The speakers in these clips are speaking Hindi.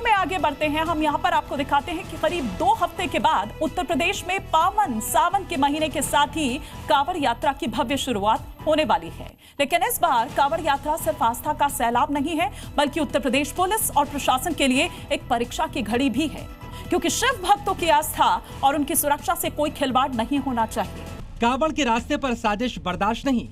में आगे बढ़ते हैं, हम यहाँ पर आपको दिखाते हैं कि करीब 2 हफ्ते के बाद उत्तर प्रदेश में पावन सावन के महीने के साथ ही कांवड़ यात्रा की भव्य शुरुआत होने वाली है। लेकिन इस बार कांवड़ यात्रा सिर्फ आस्था का सैलाब नहीं है, बल्कि उत्तर प्रदेश पुलिस और प्रशासन के लिए एक परीक्षा की घड़ी भी है, क्योंकि शिव भक्तों की आस्था और उनकी सुरक्षा से कोई खिलवाड़ नहीं होना चाहिए। कांवड़ के रास्ते पर साजिश बर्दाश्त नहीं।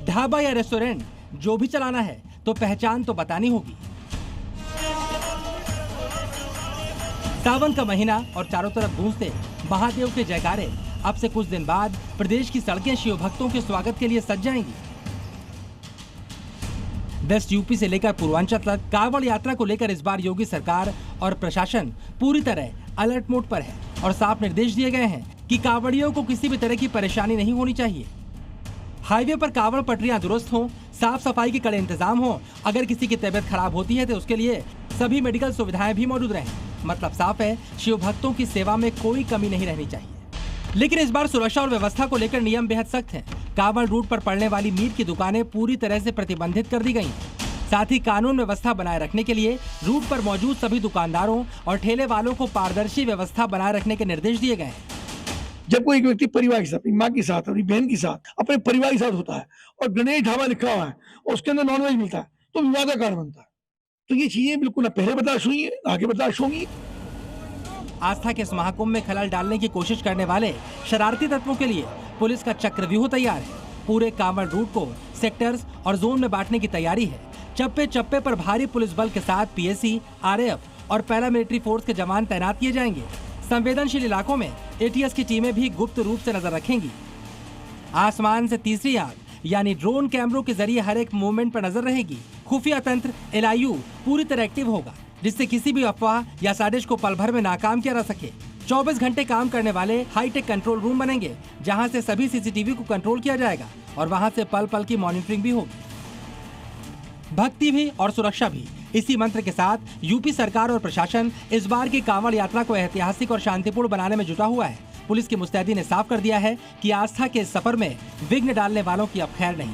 ढाबा या रेस्टोरेंट जो भी चलाना है तो पहचान तो बतानी होगी। सावन का महीना और चारों तरफ गूंजते महादेव के जयकारे। अब से कुछ दिन बाद प्रदेश की सड़कें शिव भक्तों के स्वागत के लिए सज जाएंगी। वेस्ट यूपी से लेकर पूर्वांचल तक कांवड़ यात्रा को लेकर इस बार योगी सरकार और प्रशासन पूरी तरह अलर्ट मोड पर है और साफ निर्देश दिए गए हैं कि कांवड़ियों को किसी भी तरह की परेशानी नहीं होनी चाहिए। हाईवे पर कांवड़ पटरियां दुरुस्त हों, साफ सफाई के कड़े इंतजाम हों, अगर किसी की तबीयत खराब होती है तो उसके लिए सभी मेडिकल सुविधाएं भी मौजूद रहें। मतलब साफ है, शिव भक्तों की सेवा में कोई कमी नहीं रहनी चाहिए। लेकिन इस बार सुरक्षा और व्यवस्था को लेकर नियम बेहद सख्त हैं। कांवड़ रूट पर पड़ने वाली मीट की दुकानें पूरी तरह से प्रतिबंधित कर दी गई। साथ ही कानून व्यवस्था बनाए रखने के लिए रूट पर मौजूद सभी दुकानदारों और ठेले वालों को पारदर्शी व्यवस्था बनाए रखने के निर्देश दिए गए। जब कोई व्यक्ति परिवार के साथ, अपनी माँ के साथ, अपनी बहन के साथ, अपने परिवार के साथ होता है और गणेश ढाबा लिखा हुआ है और उसके अंदर नॉनवेज मिलता है तो विवाद का कारण बनता है। तो ये चीजें बिल्कुल ना पहले बर्दाश्त हुई है, आगे बर्दाश्त होंगी। आस्था के इस महाकुंभ में खलल डालने की कोशिश करने वाले शरारती तत्वों के लिए पुलिस का चक्रव्यूह तैयार है। पूरे कांवड़ रूट को सेक्टर्स और जोन में बांटने की तैयारी है। चप्पे चप्पे पर भारी पुलिस बल के साथ पीएसी, आरएएफ और पैरामिलिट्री फोर्स के जवान तैनात किए जाएंगे। संवेदनशील इलाकों में एटीएस की टीमें भी गुप्त रूप से नजर रखेंगी। आसमान से तीसरी आंख यानी ड्रोन कैमरों के जरिए हर एक मूवमेंट पर नजर रहेगी। खुफिया तंत्र एलआईयू पूरी तरह एक्टिव होगा, जिससे किसी भी अफवाह या साजिश को पल भर में नाकाम किया जा सके। 24 घंटे काम करने वाले हाईटेक कंट्रोल रूम बनेंगे, जहां से सभी सीसीटीवी को कंट्रोल किया जाएगा और वहां से पल पल की मॉनिटरिंग भी होगी। भक्ति भी और सुरक्षा भी, इसी मंत्र के साथ यूपी सरकार और प्रशासन इस बार की कांवड़ यात्रा को ऐतिहासिक और शांतिपूर्ण बनाने में जुटा हुआ है। पुलिस की मुस्तैदी ने साफ कर दिया है कि आस्था के इस सफर में विघ्न डालने वालों की अब खैर नहीं।